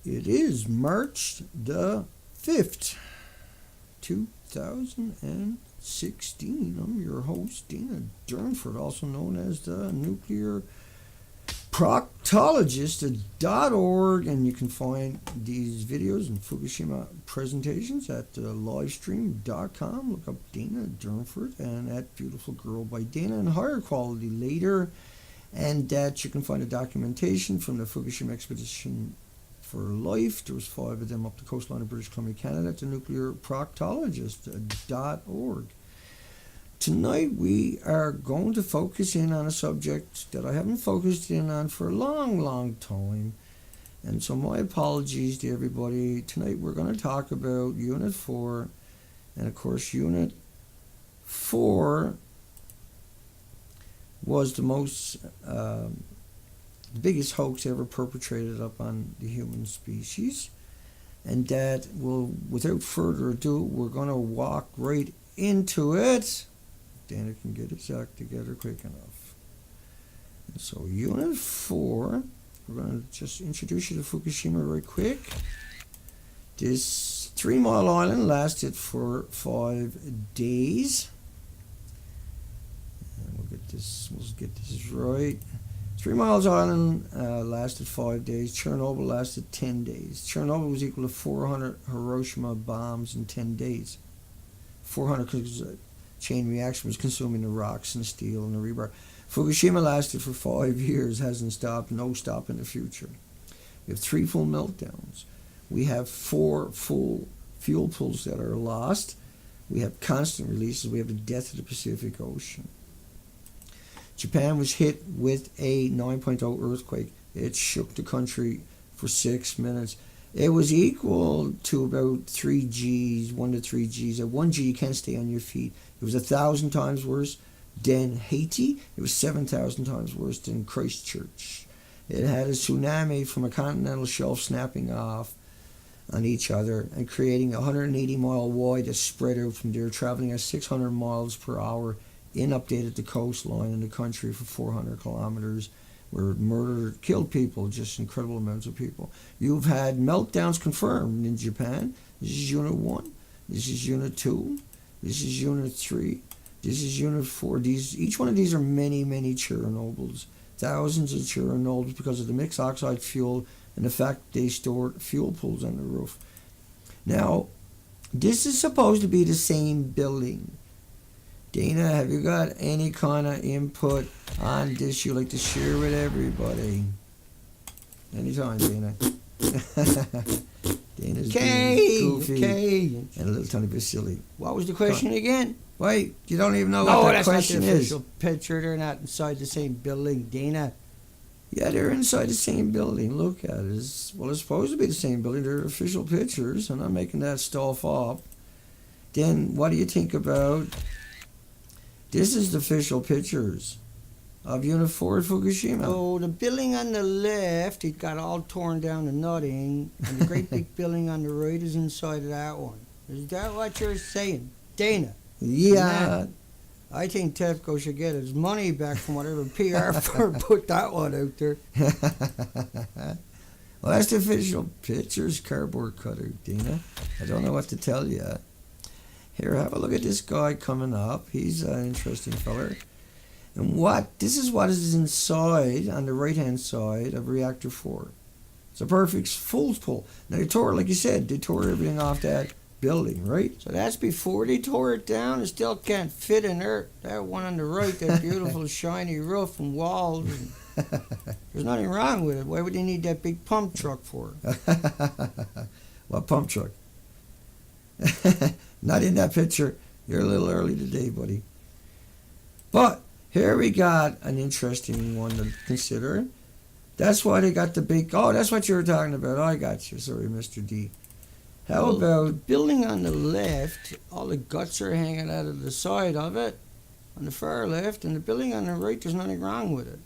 It is March the 5th, 2016. I'm your host, Dana Durnford, also known as the Nuclear Proctologist.org, and you can find these videos and Fukushima presentations at livestream.com. Look up Dana Durnford and at Beautiful Girl by Dana and higher quality later. And that you can find the documentation from the Fukushima expedition for life. There was 5 of them up the coastline of British Columbia, Canada at the Nuclear Proctologist.org. Tonight we are going to focus in on a subject that I haven't focused in on for a long time. And so my apologies to everybody. Tonight we're going to talk about Unit 4. And of course Unit 4 was the most, the biggest hoax ever perpetrated upon the human species. And that will, without further ado, we're going to walk right into it. Dana can get his act together quick enough. And so Unit 4, we're going to just introduce you to Fukushima right quick. This 3 Mile Island lasted for 5 days. And we'll get this right. 3 Miles Island lasted 5 days. Chernobyl lasted 10 days. Chernobyl was equal to 400 Hiroshima bombs in 10 days. 400 because chain reaction was consuming the rocks and the steel and the rebar. Fukushima lasted for 5 years, hasn't stopped, no stop in the future. We have 3 full meltdowns. We have 4 full fuel pools that are lost. We have constant releases. We have the death of the Pacific Ocean. Japan was hit with a 9.0 earthquake. It shook the country for 6 minutes. It was equal to about 3 Gs, 1 to 3 Gs. At 1 G, you can't stay on your feet. It was 1,000 times worse than Haiti. It was 7,000 times worse than Christchurch. It had a tsunami from a continental shelf snapping off on each other and creating a 180-mile wide that spread out from there, traveling at 600 miles per hour, inundated the coastline in the country for 400 kilometers. Where murder killed people, just incredible amounts of people. You've had meltdowns confirmed in Japan. This is Unit 1. This is Unit 2. This is Unit 3. This is Unit 4. Each one of these are many Chernobyls. Thousands of Chernobyls because of the mixed oxide fuel and the fact they stored fuel pools on the roof. Now, this is supposed to be the same building. Dana, have you got any kind of input on this you'd like to share with everybody? Anytime, Dana. Dana's being goofy and a little tiny bit silly. What was the question again? Wait, you don't even know what the question not the is. official picture. They're not inside the same building, Dana. Yeah, they're inside the same building. Look at it. It's supposed to be the same building. They're official pictures. I'm not making that stuff up. Then what do you think about... This is the official pictures of Unit 4 at Fukushima. Oh, the building on the left, it got all torn down to nothing, and the great big building on the right is inside of that one. Is that what you're saying, Dana? Yeah. I think TEFCO should get his money back from whatever PR firm put that one out there. Well, that's the official pictures, cardboard cutout, Dana. I don't know what to tell you. Here, have a look at this guy coming up. He's an interesting feller. And this is what is inside, on the right-hand side of Reactor 4. It's a perfect full pull. Now, they tore, like you said, they tore everything off that building, right? So that's before they tore it down. It still can't fit in there. That one on the right, that beautiful shiny roof and walls. There's nothing wrong with it. Why would they need that big pump truck for? What pump truck? Not in that picture. You're a little early today, buddy. But here we got an interesting one to consider. That's why they got the big... Oh, that's what you were talking about. I got you. Sorry, Mr. D. How about... The building on the left, all the guts are hanging out of the side of it, on the far left, and the building on the right, there's nothing wrong with it.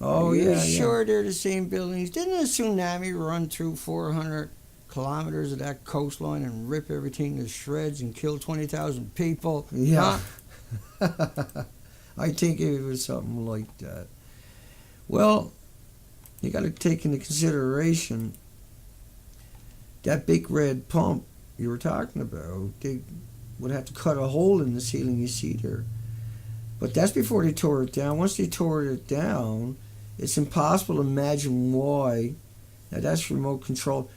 Oh, Are you yeah, sure they're the same buildings? Didn't a tsunami run through 400 kilometers of that coastline and rip everything to shreds and kill 20,000 people? Yeah. Huh? I think it was something like that. Well, you got to take into consideration that big red pump you were talking about, they would have to cut a hole in the ceiling you see there. But that's before they tore it down. Once they tore it down, it's impossible to imagine why. Now that's remote control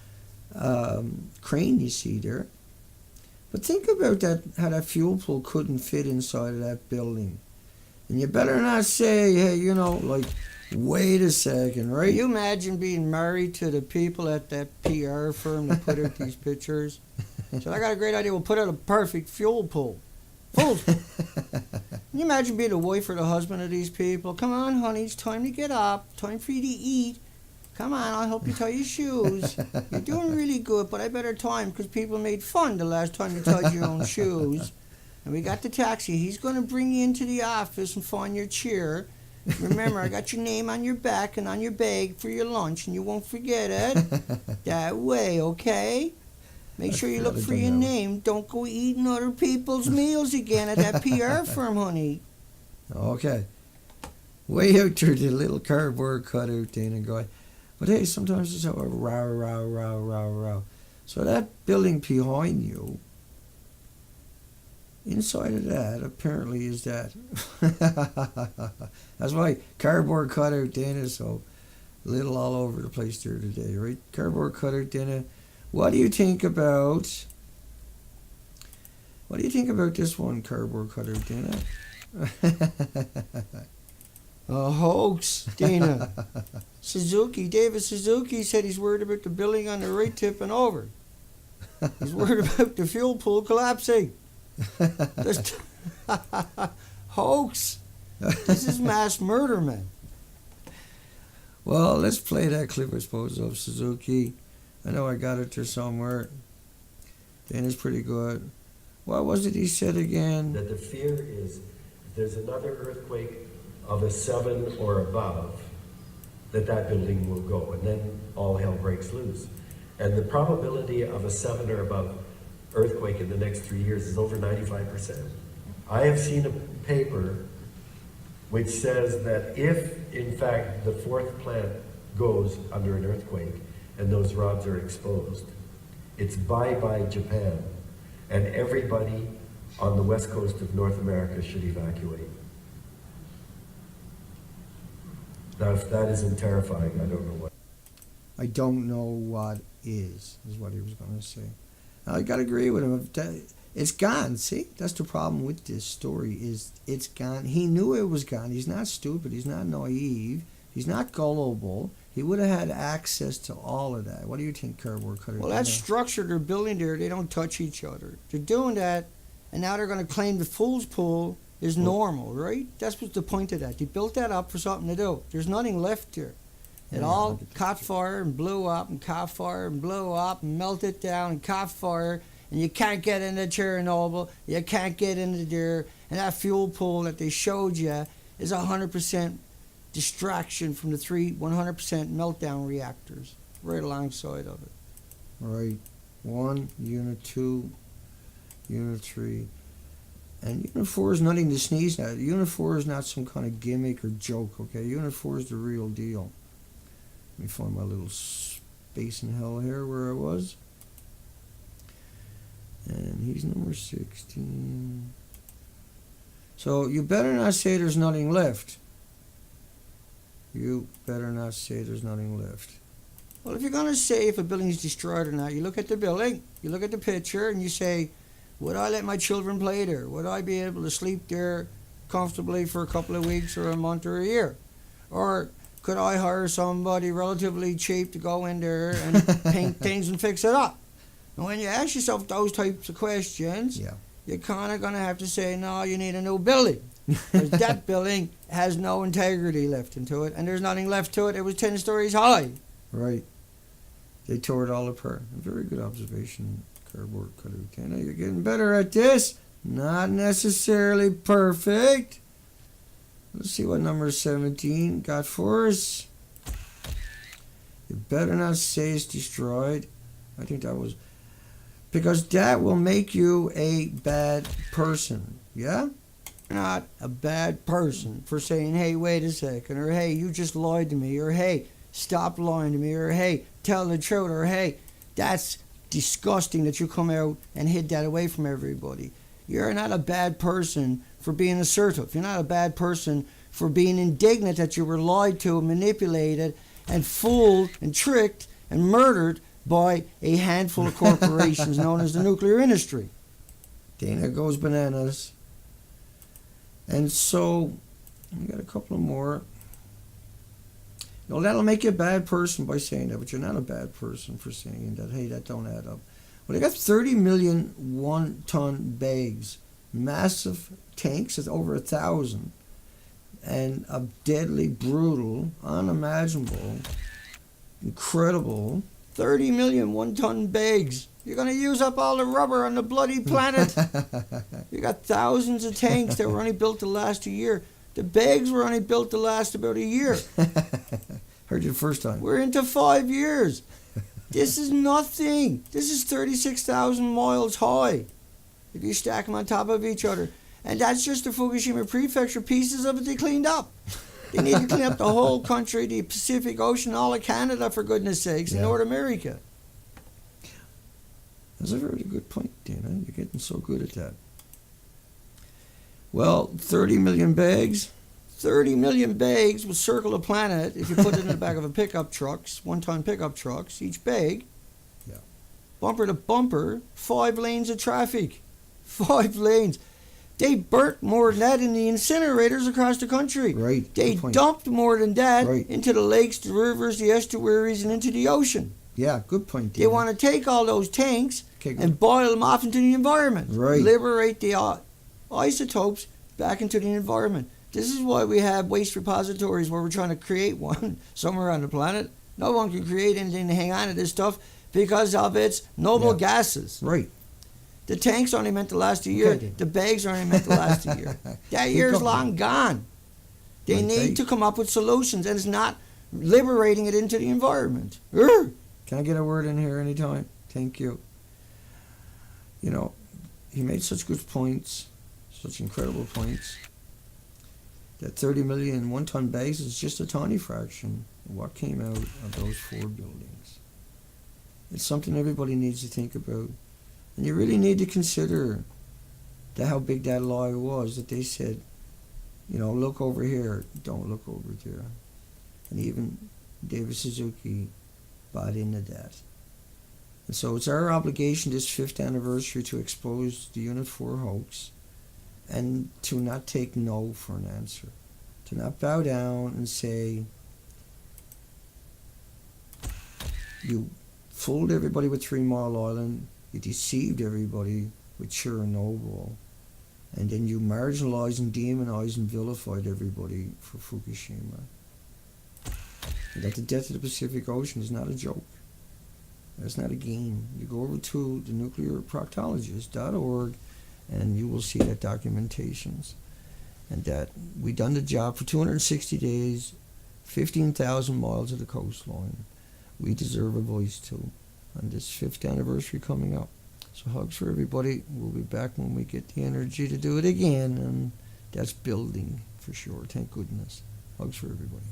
crane you see there. But think about that, how that fuel pool couldn't fit inside of that building. And you better not say, hey, you know, like, wait a second, right? Can you imagine being married to the people at that PR firm that put out these pictures? So I got a great idea. We'll put out a perfect fuel pool. Can you imagine being the wife or the husband of these people? Come on, honey, it's time to get up. Time for you to eat. Come on, I'll help you tie your shoes. You're doing really good, but I better time because people made fun the last time you tied your own shoes. And we got the taxi. He's going to bring you into the office and find your chair. Remember, I got your name on your back and on your bag for your lunch, and you won't forget it. That way, okay? Make sure you look for your name. Don't go eating other people's meals again at that PR firm, honey. Okay. Way out there, the little cardboard cutout thing and going. But hey, sometimes it's a row, row, row, row, row. So that building behind you, inside of that, apparently is that. That's why cardboard cutout dinner so little all over the place there today, right? Cardboard cutout dinner. What do you think about this one, cardboard cutout dinner? A hoax, Dana. David Suzuki said he's worried about the building on the right tipping over. He's worried about the fuel pool collapsing. Hoax. This is mass murder, man. Well, let's play that clip, I suppose, of Suzuki. I know I got it there somewhere. Dana's pretty good. What was it he said again? That the fear is if there's another earthquake of a 7 or above, that building will go, and then all hell breaks loose. And the probability of a 7 or above earthquake in the next 3 years is over 95%. I have seen a paper which says that if, in fact, the 4th plant goes under an earthquake and those rods are exposed, it's bye-bye Japan, and everybody on the west coast of North America should evacuate. Now, if that isn't terrifying, I don't know what. I don't know what is what he was going to say. Now, I got to agree with him. It's gone. See, that's the problem with this story is it's gone. He knew it was gone. He's not stupid. He's not naive. He's not gullible. He would have had access to all of that. What do you think, cardboard cutter? Well, that structure they're building there, they don't touch each other. They're doing that, and now they're going to claim the fool's pool is normal, right? That's what's the point of that. They built that up for something to do. There's nothing left there. It all caught fire and blew up and caught fire and blew up and melted down and caught fire, and you can't get into Chernobyl. You can't get into there. And that fuel pool that they showed you is 100% distraction from the 100% meltdown reactors right alongside of it. Right. 1, Unit 2, Unit 3. And Unit 4 is nothing to sneeze at. Unit 4 is not some kind of gimmick or joke, okay? Unit 4 is the real deal. Let me find my little space in hell here where I was. And he's number 16. So you better not say there's nothing left. You better not say there's nothing left. Well, if you're going to say if a building is destroyed or not, you look at the building, you look at the picture, and you say, would I let my children play there? Would I be able to sleep there comfortably for a couple of weeks or a month or a year? Or could I hire somebody relatively cheap to go in there and paint things and fix it up? And when you ask yourself those types of questions, you're kind of going to have to say, no, you need a new building. Because that building has no integrity left into it, and there's nothing left to it. It was 10 stories high. Right. They tore it all apart. A very good observation, cardboard cutter. Now you're getting better at this. Not necessarily perfect. Let's see what number 17 got for us. You better not say it's destroyed. I think that was... Because that will make you a bad person. Yeah? Not a bad person for saying, hey, wait a second, or hey, you just lied to me, or hey, stop lying to me, or hey, tell the truth, or hey, that's disgusting that you come out and hid that away from everybody. You're not a bad person for being assertive. You're not a bad person for being indignant that you were lied to and manipulated and fooled and tricked and murdered by a handful of corporations known as the nuclear industry. Dana goes bananas. And so, we got a couple of more. No, that'll make you a bad person by saying that, but you're not a bad person for saying that. Hey, that don't add up. Well, they got 30 million one-ton bags, massive tanks, that's over 1,000, and a deadly, brutal, unimaginable, incredible 30 million one-ton bags. You're going to use up all the rubber on the bloody planet. You got thousands of tanks that were only built to last a year. The bags were only built to last about a year. Heard you the first time. We're into 5 years. This is nothing. This is 36,000 miles high if you stack them on top of each other. And that's just the Fukushima prefecture. Pieces of it they cleaned up. They need to clean up the whole country, the Pacific Ocean, all of Canada, for goodness sakes, and North America. That's a very good point, Dana. You're getting so good at that. Well, 30 million bags. 30 million bags will circle the planet if you put it in the back of a pickup trucks, one-ton pickup trucks, each bag. Yeah. Bumper to bumper, 5 lanes of traffic. 5 lanes. They burnt more than that in the incinerators across the country. Right. They Good point. dumped more than that Right. into the lakes, the rivers, the estuaries, and into the ocean. Yeah, good point, Dana. They want to take all those tanks Okay, good. and boil them off into the environment. Right. Liberate the isotopes back into the environment. This is why we have waste repositories where we're trying to create one somewhere on the planet. No one can create anything to hang on to this stuff because of its noble gases. Right. The tank's only meant to last a year. Okay. The bags are only meant to last a year. That Keep year's going. long gone. They Right, need they- to come up with solutions, and it's not liberating it into the environment. Can I get a word in here anytime? Thank you. You know, he made such good points, such incredible points, that 30 million one-ton bags is just a tiny fraction of what came out of those 4 buildings. It's something everybody needs to think about. And you really need to consider how big that lie was, that they said, you know, look over here, don't look over there. And even David Suzuki bought into that. And so it's our obligation this 5th anniversary to expose the Unit 4 hoax and to not take no for an answer. To not bow down and say, you fooled everybody with 3 Mile Island, you deceived everybody with Chernobyl, and then you marginalized and demonized and vilified everybody for Fukushima. And that the death of the Pacific Ocean is not a joke. That's not a game. You go over to the nuclearproctologist.org and you will see that documentations. And that we done the job for 260 days, 15,000 miles of the coastline. We deserve a voice too. On this 5th anniversary coming up. So hugs for everybody. We'll be back when we get the energy to do it again. And that's building for sure. Thank goodness. Hugs for everybody.